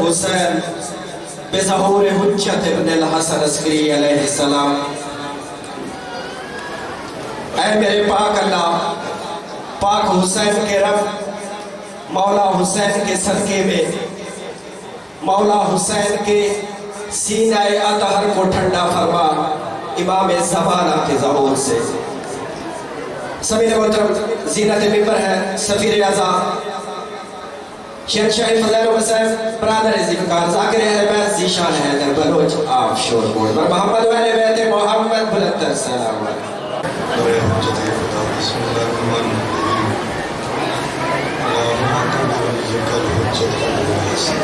حسین بظہور حجت ابن الحسن عسکری علیہ السلام۔ اے میرے پاک اللہ، پاک حسین کے رب مولا حسین کے صدقے میں مولا حسین کے سینہ اطہر کو ٹھنڈا فرما امام زمانہ کے ظہور سے۔ سمیر محترم زینت ممبر ہے سفیر اعظم شہنشاہ فضیل حسین برادر ذوالفقار ذاکر اہل بیت ذیشان حیدر بلوچ آپ شور بول پر محمد و اہل بیت محمد بلندر سلام علیکم۔ بسم اللہ الرحمن الرحیم اللہم اکبر ذکر حجت الحسن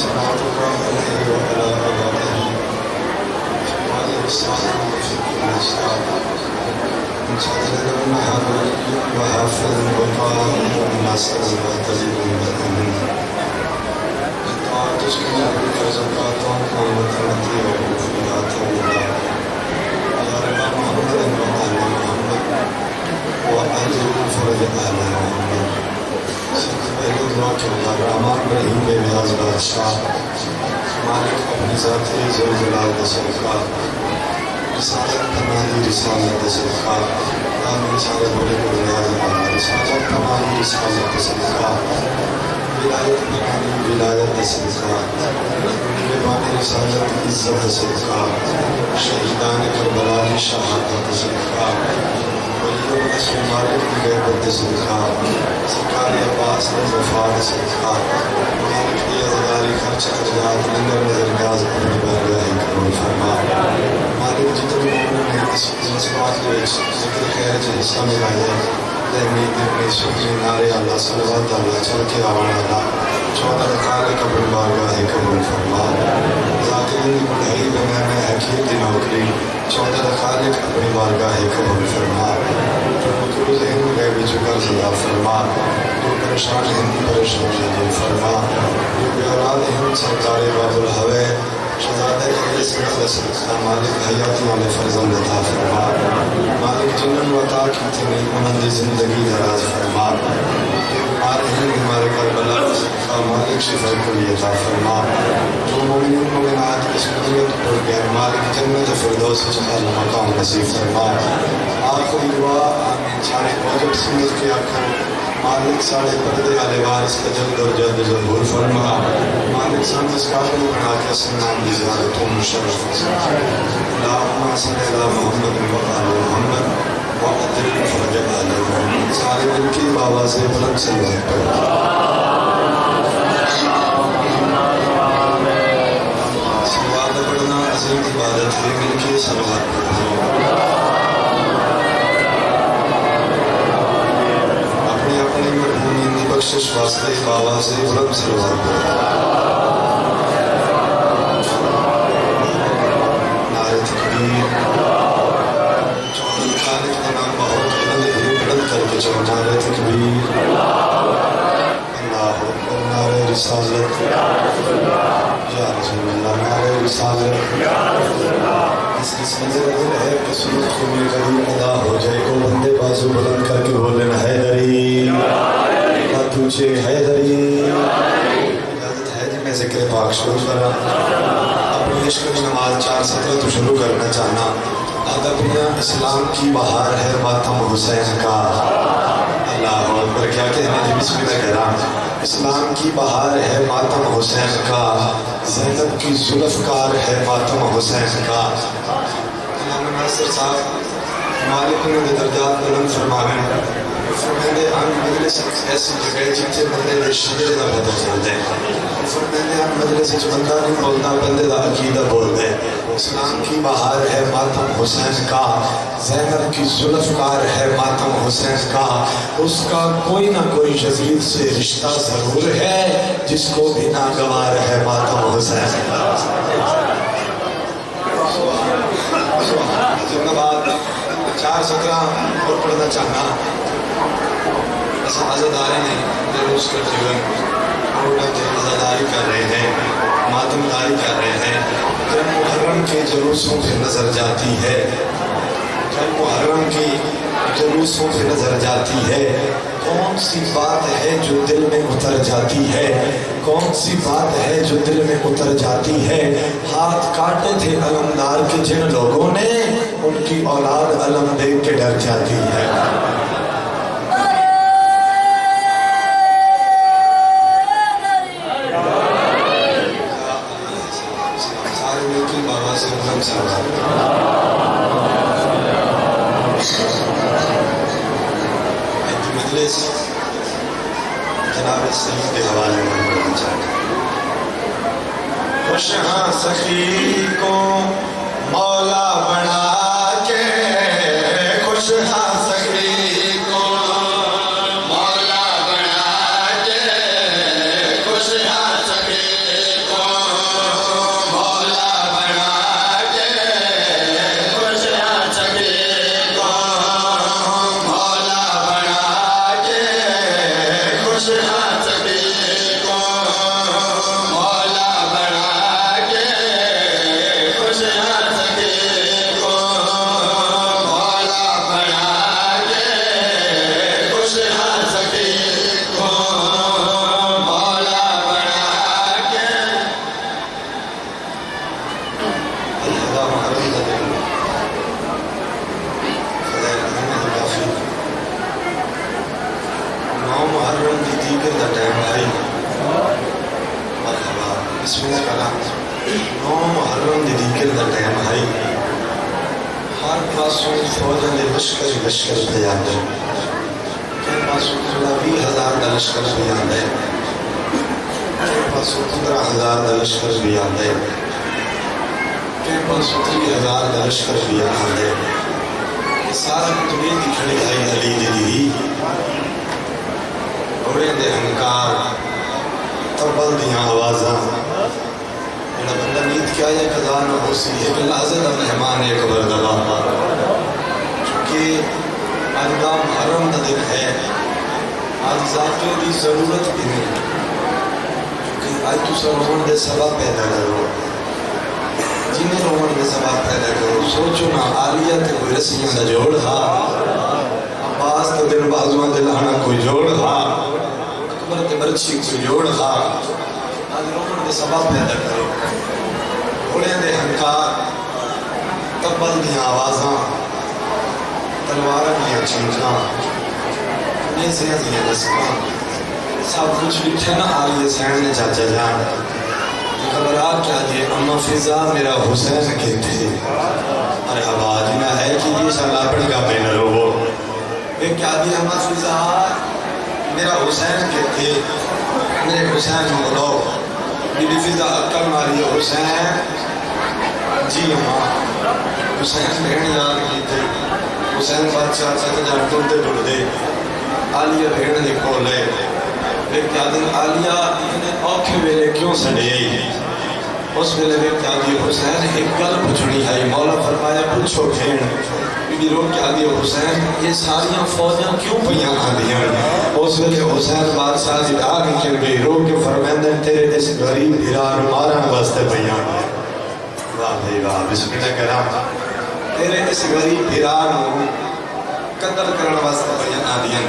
صلوات علیہ وعلا آبائہ فقال الصالح وفي كل ساعة صدر النهار وحافظ وقائم وناصر وطليب وأمين اطاعت اسمنا بكرزقاتهم ومتمتي وفقات الله يا رب محمد وآل محمد وأجل فرج آل محمد سید پہلے دعا کہ اللہ رحمان رحیم بے نیاز بادشاہ مالک اپنی ذاتی ذوالجلال صدقہ رسالت تمہاری رسالت صدقہ آمین سارے بولے کو نیاز اللہ رسالت تمہاری رسالت صدقہ ولایت تمہاری ولایت صدقہ نگہبان رسالت عزت صدقہ شہیدان کربلا کی شہادت صدقہ ولی الاسم مالک کی غیبت صدقہ سرکار عباس وفات صدقہ مالک کی ازداری خرچ اجرات لنگر نظر نیاز اپنی بارگاہ قبول فرما مالک جتنے مومن نے اس مسئلات کے ذکر خیر سے حصہ میں آئے تحمید اپنی سکری نارے اللہ صلوات اللہ چل کے آوان اللہ چودہ رکھال قبل بارگاہ قبول فرما ذاکرین کی بڑھائی بنا میں حقیق دی نوکری چودہ رکھال اپنی بارگاہ قبول فرما جو مکروز ہند غیبی چکر صدا فرما جو پریشان ہند پریشان دل فرما جو بے اولاد ہند سرکار باب الحوے شہزادہ کے صدقہ صدقہ مالک حیاتی والے فرزند عطا فرما مالک جنن و عطا کی تنی انہوں زندگی دراز فرما بیمار ہند ہمارے کربلا صدقہ مالک شفا کلی عطا فرما جو مومنین مومنات اس مدیت پر گئے مالک جنت فردوس چہل مقام نصیب فرما آخری دعا آمین سارے موجب سمجھ کے آخر مالک سارے پردے آلے وارث کا جلد اور جلد ظہور فرما مالک سامس کافی بنا کے سنام دی زیارتوں مشرف اللہم صلی اللہ محمد و آل محمد وعدل فرج آل محمد سارے دل کی بابا سے بلند سلوات پر سلوات پڑھنا عظیم عبادت ہے مل کے سلوات پڑھنا بخشش واسطے بابا سے بلند سلوات پڑھنا نعرہ تکبیر چودہ خالق کا نام بہت بلند کر کے چلو نعرہ تکبیر اللہ اکبر نعرہ رسالت یا رسول اللہ نعرہ رسالت اس قسم سے دل ہے کہ سنت کو میں قریب ادا ہو جائے کو بندے بازو بلند کر کے بولن حیدری پوچھے حیدری اجازت ہے جی میں ذکر پاک شروع کرا اپنی عشق کی نماز 4:17 تو شروع کرنا چاہنا ادبیاں اسلام کی بہار ہے ماتم حسین کا اللہ اکبر کیا کہنا جی بسم اللہ کہہ رہا اسلام کی بہار ہے ماتم حسین کا زینب کی ذوالفقار ہے ماتم حسین کا علامہ ناصر صاحب مالک نے درجات بلند فرمانے فرمیندے ہم مجلس ایسی جگہ جیتے بندے دے شجرے دا پتہ چل دے فرمیندے ہم مجلس اچھ بندہ نہیں بولتا بندے دا عقیدہ بول دے اسلام کی بہار ہے ماتم حسین کا زینب کی ذوالفقار ہے ماتم حسین کا اس کا کوئی نہ کوئی یزید سے رشتہ ضرور ہے جس کو بھی ناگوار ہے ماتم حسین کا جنہ بات 4:17 اور پڑھنا چاہنا عزاداری نے جلوس کا جیون روڈا کے عزاداری کر رہے ہیں ماتمداری کر رہے ہیں جب محرم کے جلوسوں سے نظر جاتی ہے جب محرم کی جلوسوں سے نظر جاتی ہے کون سی بات ہے جو دل میں اتر جاتی ہے، کون سی بات ہے جو دل میں اتر جاتی ہے؟ ہاتھ کاٹے تھے علمدار کے جن لوگوں نے، ان کی اولاد علم دیکھ کے ڈر جاتی ہے۔ سارے ملکی بابا سے ہم سوال مجلس جناب سید کے حوالے میں بولنا چاہتا ہوں۔ خوش ہاں سخی کو مولا بنا کے، خوش ہاں سخی کو مولا بنا کے، خوش ہاں سخی کو مولا بنا کے، خوش ہاں سخی کو مولا بنا کے، خوش ہاں سخی کو مولا بنا کے، خوش ہاں سخی کو مولا بنا کے، خوش ہاں سخی کو مولا بنا کے۔ اللہ محرم کا دن فضائل احمد کافی 9 محرم کی دیگر دا ٹائم آئی۔ مرحبا بسم اللہ کا نام 9 محرم کی دیگر دا ٹائم آئی۔ ہر پاسوں فوجاں دے لشکر لشکر پہ آتے، کہ پاسوں 20,000 دا لشکر بھی آتے، کہ پاسوں 15,000 دا لشکر بھی آتے، کہ پاسوں 30,000 دا لشکر بھی آتے۔ یہ سارا کتبی دی کھڑی آئی علی دی گھوڑے دے ہنکار تبل دیاں آوازاں، میرا بندہ نیت کیا یہ قضا نہ ہو سی ایک لحظہ دا مہمان ایک بردبا، چونکہ آج دا محرم دا دن ہے، آج ذاکر دی ضرورت بھی نہیں، چونکہ آج تو سر رون دے سبب پیدا کرو، جنہیں رون دے سبب پیدا کرو۔ سوچو نا عالیہ تے کوئی رسیاں دا جوڑ تھا، عباس تے دن بازوان دے لانا کوئی جوڑ تھا، اکبر تے برچی کوئی جوڑ تھا، آج رون دے سبب پیدا کرو۔ گھوڑے دے ہنکار تبل دیاں آوازاں، تلواروں دیاں چمکاں، نیزیاں دیاں نسکاں، سب کچھ بٹھے نہ عالیہ سین نے چاچا جان۔ خبرات کیا دیئے اما فضا میرا حسین کے تھے، مرحبا جنہ ہے کہ یہ شالا پڑھ گا پہ نہ رو، ایک کیا دیئے اما فضا میرا حسین کے تھے، میرے حسین مولو بی بی فضا اکل ماری حسین جی اماں حسین بھین یاد کی تھے، حسین بادشاہ چاہتا جان تم دے ڈھڑ دے، عالیہ بھین نے کھولے، ایک کیا دن عالیہ انہیں اوکھے ویلے کیوں سڑے آئی، اس ویلے میں کیا دی حسین ایک گل پچھڑی ہے، مولا فرمایا پوچھو بھین، بی بی رو کیا دی حسین یہ ساریاں فوجاں کیوں پیاں آدیاں؟ اس ویلے حسین بادشاہ جی آگ نکل گئی، رو کے فرمیندے تیرے اس غریب بھیران مارن واسطے پیاں۔ واہ بھائی واہ بسم اللہ کرام، تیرے اس غریب بھیران قتل کرن واسطے پیاں آدیاں۔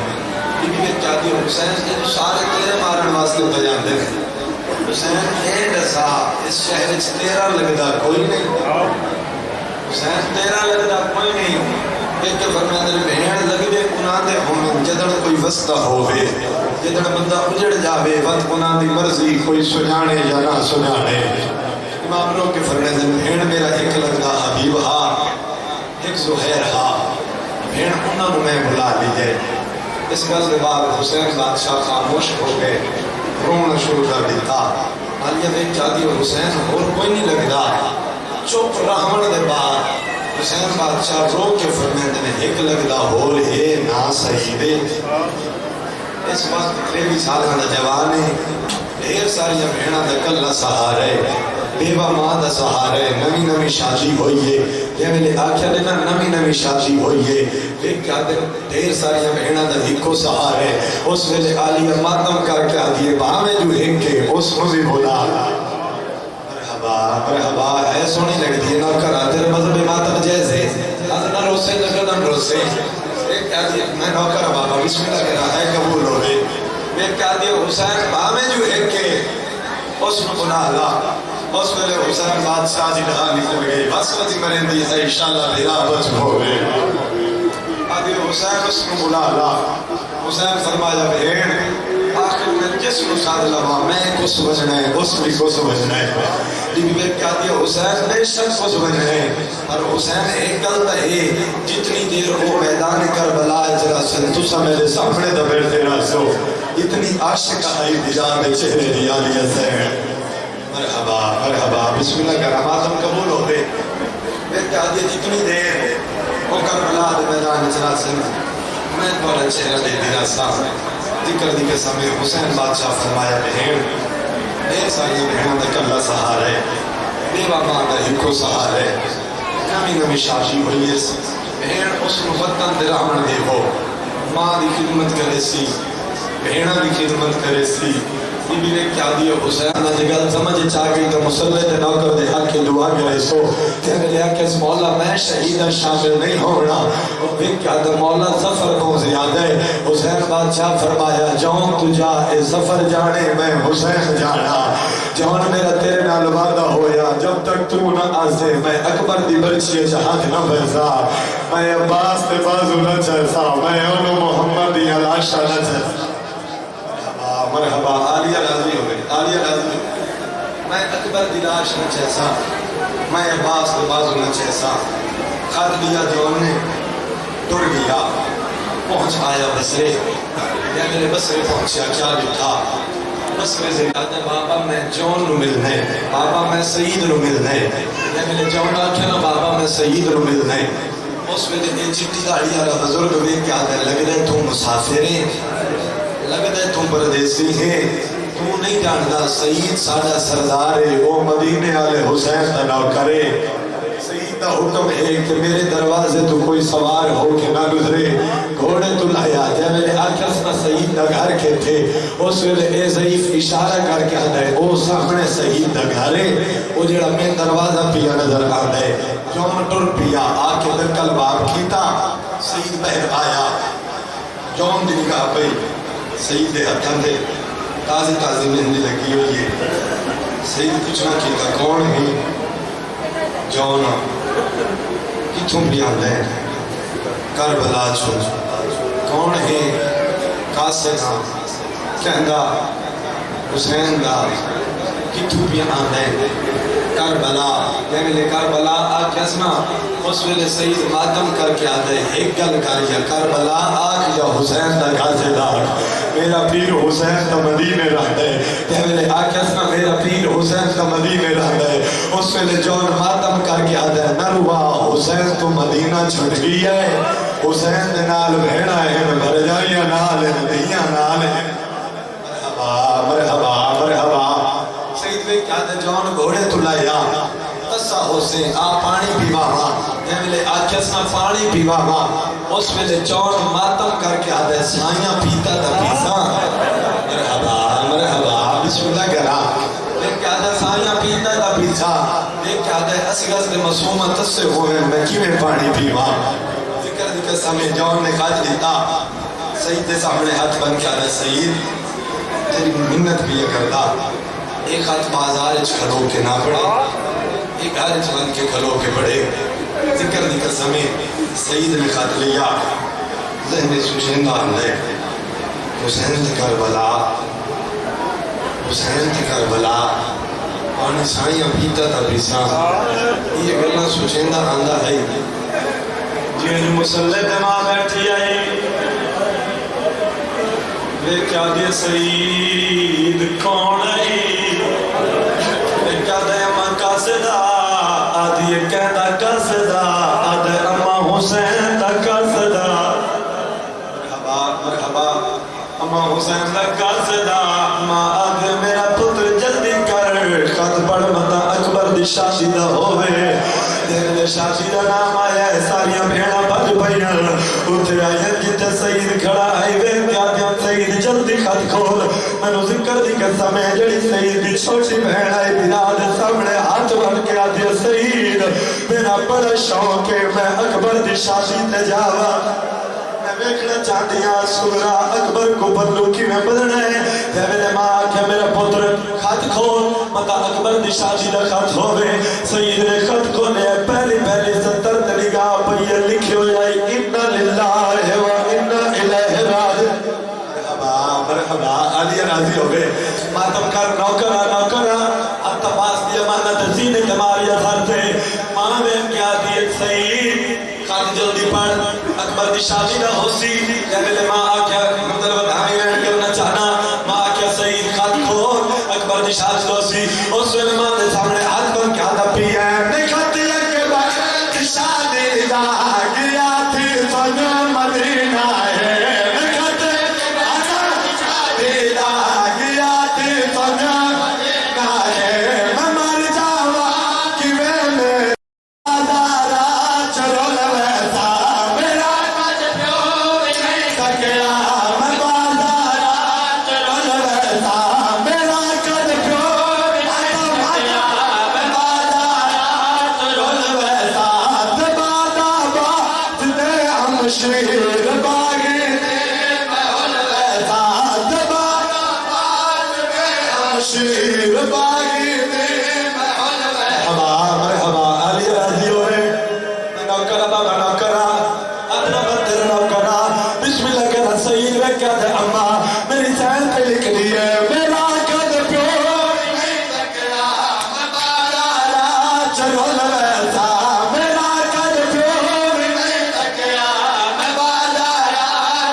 بی بی کیا دی حسین یہ سارے تیرے مارن واسطے پیاں دے، حسین اے دسا اس شہر اچ تیرا لگدا کوئی نہیں، حسین تیرا لگدا کوئی نہیں، ایک کے فرمیندے بہن لگدے انہاں دے ہون جدڑ کوئی وسطہ ہووے، جدڑ بندہ اجڑ جاوے وقت انہاں دی مرضی کوئی سجانے یا نہ سجانے۔ امام رو کے فرمیندے بہن میرا ایک لگدا حبیب ہا ایک زہیر ہا، بہن انہاں نو میں بلا لیجئے۔ اس گل کے بعد حسین بادشاہ خاموش ہو گئے، رونا شروع کر دیتا۔ عالیہ بیگ جاتی اور حسین اور کوئی نہیں لگدا، چپ رہن دے بعد حسین بادشاہ رو کے فرمیندے نے ایک لگدا ہول ہے نا صحیح دے۔ اس وقت 23 سالہ دا جوان ہے، ڈھیر ساری بھیڑاں دا کلا سہارے، بیوہ ماں دا سہارے، نمی نمی شادی ہوئی ہے، یہ میں نے آکھیا لینا نمی نمی شادی ہوئی ہے، ایک کیا دن ڈھیر ساری بھیڑاں دا ہکو سہارے، اس ویلے عالیہ ماتم کر کے آدھیے باہمیں جو ہکے اس کو بھی بولا۔ مرحبا مرحبا ہے سونی لگ دیئے نہ کرا تیرے مذہب ماتم جیسے، آدھنا روسے لگدن روسے، میں نوکر بابا بسم اللہ کہنا ہے قبول ہو گئے میں کہا دیا حسین بامے جو ہے کہ اس نے گناہ لا اس ویلے حسین بادشاہ جی ڈھا نکل گئی بس وزی مرین دی ہے انشاءاللہ بھیرا بچ ہو گئے آدھی حسین اس نے بلا لا حسین فرمایا بھیڑ آخر میں جس کو ساتھ لما میں کو سمجھنا ہے اس بھی کو سمجھنا ہے بی بی کہا دیا حسین بے شک کو سمجھنا ہے اور حسین ایک گلت ہے جتنی دیر وہ میدان کربلا جرا سن تو سا میرے سامنے دبیرتے نہ سو اتنی عاشق آئی دیدار میں چہرے دیا لیا سین مرحبا مرحبا بسم اللہ کا رماتم قبول ہو گئے میں کہا دیا جتنی دیر وہ کربلا دے میدان جرا سن میں دولا چہرہ دے دینا سامنے ذکر دی کے سامنے حسین بادشاہ فرمایا بہن بے ساری بہنوں تک اللہ سہارے بیوہ ماندہ ہی کو سہارے نمی نمی شاشی ہوئی ہے بہن اس وطن درامن دے ہو ماں دی خدمت کرے سی بہنہ دی خدمت کرے سی بی بی نے کیا دیا حسین نہ جگل سمجھ چاہ گئی تو مسلح تے نوکر دے حق کی دعا کرے سو کہنے لیا کہ اس مولا میں شہیدہ شامل نہیں ہونا اور بھی کیا دے مولا ظفر کو زیادہ ہے حسین بادشاہ فرمایا جون تجا اے ظفر جانے میں حسین جانا جون میرا تیرے نال وعدہ ہویا جب تک تو نہ آسے میں اکبر دی برچی جہاد نہ بھرسا میں عباس تے بازو نہ چلسا میں انو محمد دی علاشہ نہ چلسا مرحبا آلیہ راضی ہو گئی آلیہ راضی ہو گئی میں اکبر دلاش نہ چیسا میں عباس کے بازو نہ چیسا خط لیا جون نے ٹر گیا پہنچ آیا بسرے یا میرے بسرے پہنچیا کیا لکھا بسرے سے کہتے ہیں بابا میں جون نو ملنے بابا میں سعید نو ملنے یا میرے جون آکھے نا بابا میں سعید نو ملنے اس میں دے چٹی داڑی آرہ بزرگ بھی کیا دے لگ دے تم مسافریں لگتا ہے تم پردیسی ہیں تو نہیں جانتا سعید ساڑھا سردار ہے وہ مدینے آلے حسین تناو کرے سعید کا حکم ہے کہ میرے دروازے تو کوئی سوار ہو کے نہ گزرے گھوڑے تو لایا جب میرے آکس نہ سعید نہ گھر کے تھے اس ویلے اے ضعیف اشارہ کر کے آدھے او سامنے سعید نہ گھرے وہ جڑا میں دروازہ پیا نظر آدھے جو مٹر پیا آکے درکل باب کیتا سعید بہر آیا جون دی نگاہ پہ سعید دے ہتھاں دے تازی تازی مہندی لگی ہوئی ہے سعید کچھ نہ کیتا کون ہی جون کتھوں بھی آندے کربلا چھو کون ہے قاسم کہندا حسین دا کتھوں بھی آندے کربلا یعنی لے کربلا آکھسنا اس ویلے سعید ماتم کر کے آدھے ایک گل کر یا کربلا آکھ یا حسین دا غازے دار میرا پیر حسین دا مدینے رہ دے تیویلے آکھسنا میرا پیر حسین دا مدینے رہ دے اس ویلے جون ماتم کر کے آدھے نروا حسین تو مدینہ چھٹ گئی ہے حسین دے نال بھیڑا ہے بھر جائیاں نال ہے دیاں نال ہے مرحبا مرحبا مرحبا سعید میں کیا دے جون گھوڑے تو لائیا تسا حسین آ پانی پیوا ماں جیملے آکھسنا پانی پیوا ماں اس ویلے جون ماتم کر کے آدھے سائیاں پیتا دا پیسا مرحبا مرحبا بسم اللہ کرا لیکن کیا دے سائیاں پیتا دا پیسا لیکن کیا دے اسگز دے مسومہ تسے ہوئے میں کی میں پانی پیوا ذکر دکھر سامنے جون نے کاج دیتا سعید دے سامنے ہاتھ بن کے آدھے سعید تیری منت بھی یہ کرتا ایک ہاتھ بازار کھلو کے نہ پڑے ایک ہاتھ بن کے کھلو کے پڑے ذکر دی قسمیں سعید نے خط لیا ذہن سوچندہ اندے حسین تھی کربلا حسین تھی کربلا اور سائیاں پیتا تھا پیسا یہ گلنا سوچندہ اندہ ہے جن مسلح دماغ بیٹھی آئی لے کیا دے سعید کون ہے لے کیا دے اما قاسدہ آدھی کہنا قاسدہ آدھے اما حسین دا قاسدہ مرحبا مرحبا اما حسین دا قاسدہ اما آدھے میرا پتر جلدی کر خط پڑھ مطا اکبر دی شادی دا ہوئے دے شادی دا نام آیا ہے ساریاں بھیڑا بھج پہیاں اتھے آئیے جتے سعید کھڑا آئی وے کیا دیا سعید جلدی خط کھول میں نے ذکر دی قسم ہے جڑی سعید دی چھوٹی بہن آئی بلاد سامنے ہاتھ بڑھ کے آدھیا سعید میرا بڑا شوق ہے میں اکبر دی شادی تے جاوا میں دیکھنا چاہتی ہیں سورہ اکبر کو پلو کی میں بدلنا ہے تے میرے ماں آکھیا میرا پتر خط کھول متا اکبر دی شادی دا خط ہوئے سید نے خط کھولے پہلی 70 نگاہ پہ لکھے ہوئے انا للہ و انا الیہ راجعون مرحبا علی راضی ہو گئے ماتم کر نوکرہ اتباس دی امانت زینے تمہاری اثر تھے ماں میں کیا دیت سید خط جلدی پڑھ اکبر دی شادی نہ ہو سی جب ماں آکیا مطلب دھامی وینڈ کرنا چاہنا ماں آکیا سید خط کھول اکبر دی شادی ہو سی اس ویلے ماں دے سامنے ہاتھ بن کیا دپی ہے نکھت اکبر دی شادی دا گیا تھی سن مدینہ ہے نکھت اکبر دی شادی دا گیا تھی سن مدینہ ہے میں مر جاوا کہ میں شیر باغی شیر باغی مرحبا علی راضی ہو رہے نوکرہ بابا نوکرہ اپنا بندر نوکرہ بسم اللہ کہنا سید میں کیا تھے اممہ میری سین پہ لکھ لیے میرا قد پیو نہیں سکیا مبارا چلو لویسا میرا قد پیو نہیں سکیا مبارا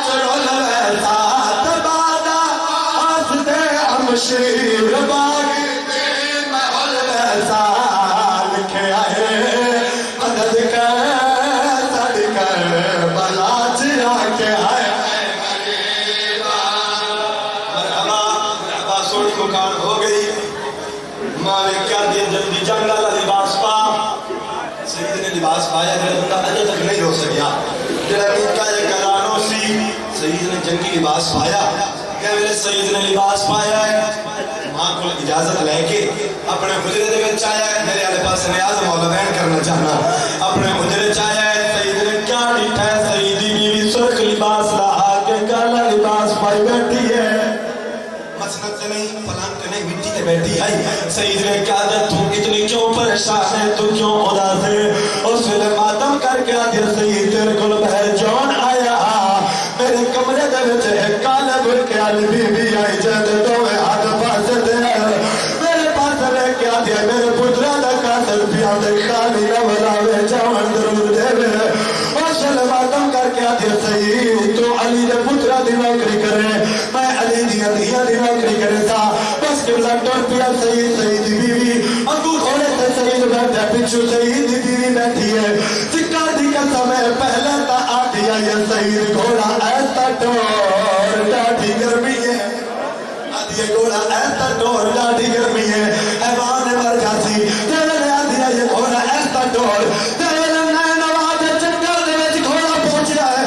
چلو لویسا تبادا آس دے ہم شیر باغی دے محل ویسا لکھے آئے مدد کر صدقہ بلا چرا کے آئے مرحبا سوڑی مکان ہو گئی ماں نے کیا دیا جلدی جنگ والا لباس پا سید نے لباس پایا جب بندہ اجے تک نہیں ہو سکیا جب کا یہ گلانوں سی سید نے جنگی لباس پایا کہ میرے سید نے لباس پایا ہے ماں کو اجازت لے کے اپنے حجرے دے وچ آیا ہے میرے والے پاس نیاز مولوین کرنا چاہنا اپنے حجرے چ آیا ہے سید نے کیا ڈٹھا ہے سید دی بیوی سرخ لباس لا کے کالا لباس پائی بیٹھی ہے مسند نہیں پلنگ نہیں مٹی تے بیٹھی آئی سید نے کہا جب تو اتنی کیوں پریشان ہے تو کیوں اداس ہے اس ویلے ماتم کر کے آدھے سید تیرے کول بہر جون آیا میرے کمرے دے وچ ایک کالا بر کے علی بی بی آئی جد دوے ہاتھ پاس دے میرے پاس لے کے آدھے میرے پترا دا قاتل پیا دے خالی رولا وے جان درود دے وے اس ویلے ماتم کر کے آدھے سید تو علی دے پترا دی نوکری کرے میں علی دی عطیہ دی نوکری کرے تھا بس قبلہ ٹور پیا سید دی بیوی اگو گھوڑے سے سید بیٹھا پچھو سید دی بیوی بیٹھی ہے سکر دی قسم ہے پہلے تا آٹیا یہ سید گھوڑا ایسا ٹور ڈاٹھی گرمی ہے آدھی گھوڑا ایسا ٹور ڈاٹھی گرمی ہے ایوان مر جاتی تیرے نے آدھیا یہ گھوڑا ایسا ٹور تیرے نے نئے نواز چنگل دے وچ گھوڑا پہنچ رہا ہے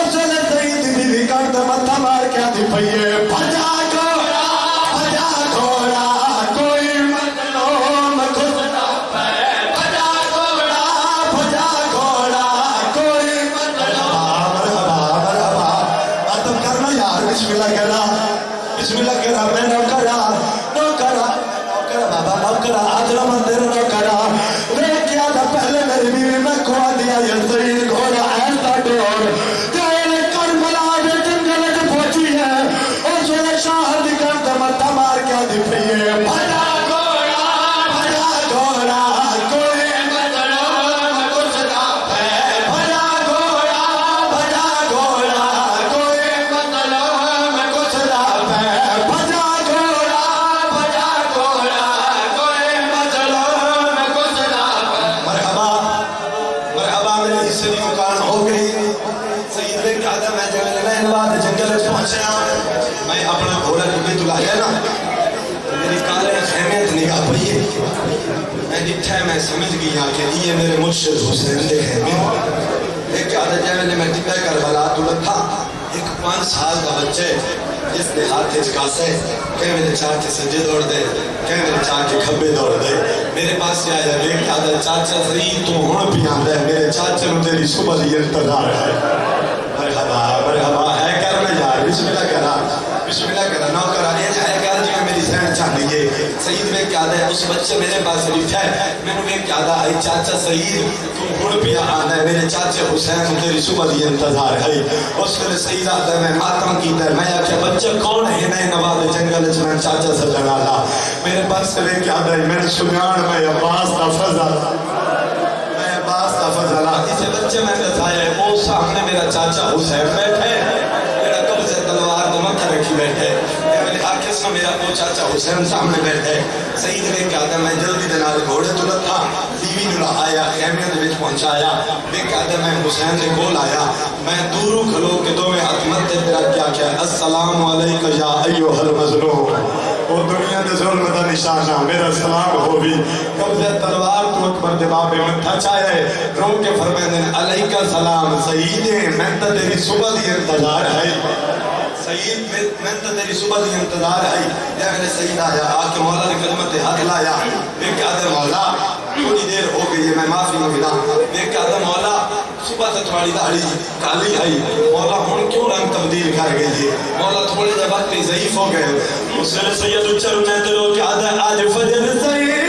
اس نے سید دی بیوی کانٹا متھا مار کے آدھی پئیے بھجا گھوڑا کوئی مظلوم خود نہ پہ بھجا گھوڑا کوئی مظلوم مرحبا آتم کرنا یار بسم اللہ کہنا میں نوکرہ بابا نوکرہ آدھرہ مندر نوکرہ میں کیا تھا پہلے میری بیوی میں کھوا دیا یہ سید گھوڑا ایسا ٹور تیرے کربلا دے جنگل جو پہنچی ہے اس ویلے شاہد کر دے متھا مار کے آدھی پئیے بھجا گھوڑا کوئی مظلوم کچھ نہ پہ بھجا گھوڑا کوئی مظلوم کچھ نہ پہ بھجا گھوڑا کوئی مظلوم کچھ نہ پہ مرحبا میرے حصے دی مکان ہو گئی سید نے کہا تھا میں جنگل پہنچیا میں اپنا گھوڑا جبے تو لایا نا میری کالے خیمیت نگاہ پئی ہے میں ڈٹھا میں سمجھ گیا کہ یہ میرے مرشد حسین دے خیمے ایک عادت جائے میں نے ٹکا کربلا تو لکھا ایک 5 سال کا بچے جس نے ہاتھ چکاسے کہ میرے چاہ کے سجے دوڑ دے کہ میرے چاہ کے کھبے دوڑ دے میرے پاس سے آیا ایک عادت چاچا سید تو ہون پیاں دے میرے چاچے نو تیری صبح دی انتظار ہے مرحبا بسم اللہ کرا نوکر آئے جائے گا جی میں میری سہن چاہنے گے سید میں کیا ہے اس بچے میرے پاس بیٹھا ہے میں نے کیا آئی چاچا سید تم ہن پیا آنا ہے میرے چاچے حسین تیری صبح دی انتظار ہے اس ویلے سید آتا ہے میں ماتم کیتا ہے میں آخیا بچہ کون ہے نئے نواب جنگل میں چاچا سجن والا میرے پاس سے کیا ہے میں نے سنیان میں عباس کا فضل اسے بچے میں بتایا ہے وہ سامنے میرا چاچا حسین بیٹھے میرا قبض تلوار تو مکہ رکھی بیٹھے میرے آنکھیں سے میرا وہ چاچا حسین سامنے بیٹھے سید نے کیا تھا میں جلدی دنال گھوڑے تو تھا بیوی نے لہایا خیمیاں دے وچ پہنچایا میں کیا تھا میں حسین سے کول آیا میں دوروں کھلو کے دو میں ہاتھ مت تیرا کیا السلام علیکم یا ایھا المظلوم وہ دنیا دے ظلم دا نشانہ میرا سلام ہو بھی قبض تلوار تو اکبر دے بابے متھا چاہے رو کے فرمائے دیں علیکہ سلام سید میں تا تیری صبح دی انتظار ہے سید میں تا تیری صبح دی انتظار ہے یا میرے سید آیا آکے مولا نے قدمت ہاتھ لایا میں کہا دے مولا تھوڑی دیر ہو گئی ہے میں معافی مانگنا میں کہا دے مولا صبح سے تھوڑی داڑھی کالی آئی مولا ہن کیوں رنگ تبدیل کر گئی ہے مولا تھوڑے دے وقت پہ ضعیف ہو گئے اس سے سید اچھر میں تیرو کہا دے آج فجر سید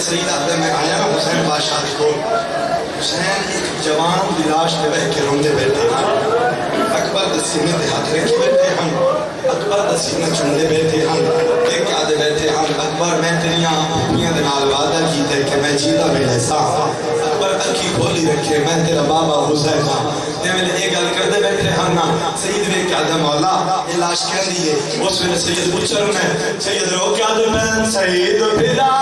سید آدھے میں آیا نا حسین بادشاہ کو حسین ایک جوان دی لاش پہ بہ کے روندے بیٹھے اکبر دے سینے دے ہاتھ رکھی بیٹھے ہم اکبر دے سینے چندے بیٹھے ہم ایک آدھے بیٹھے ہم اکبر میں تیریاں پھوپیاں دے نال وعدہ کیتے کہ میں جیتا بھی ایسا اکبر اکھی کھولی رکھے میں تیرا بابا حسین ہاں تے میں ایک گل کردے بیٹھے ہم نا سید نے کہا دے مولا یہ لاش کہہ دیئے اس میں سید پوچھر میں سید رو کیا دے میں سید پھرا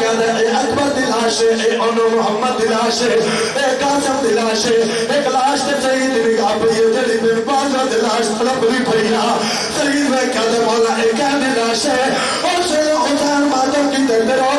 کیا دے اے اکبر دی لاش ہے اے انو محمد دی لاش ہے اے قاسم دی لاش ہے ایک لاش تے سید دی نگاہ پہ یہ جڑی بن بازا دی لاش طلب بھی پھیا سید میں کیا دے مولا اے کہنے لاش ہے اور سے حسین ماتم کی دے رو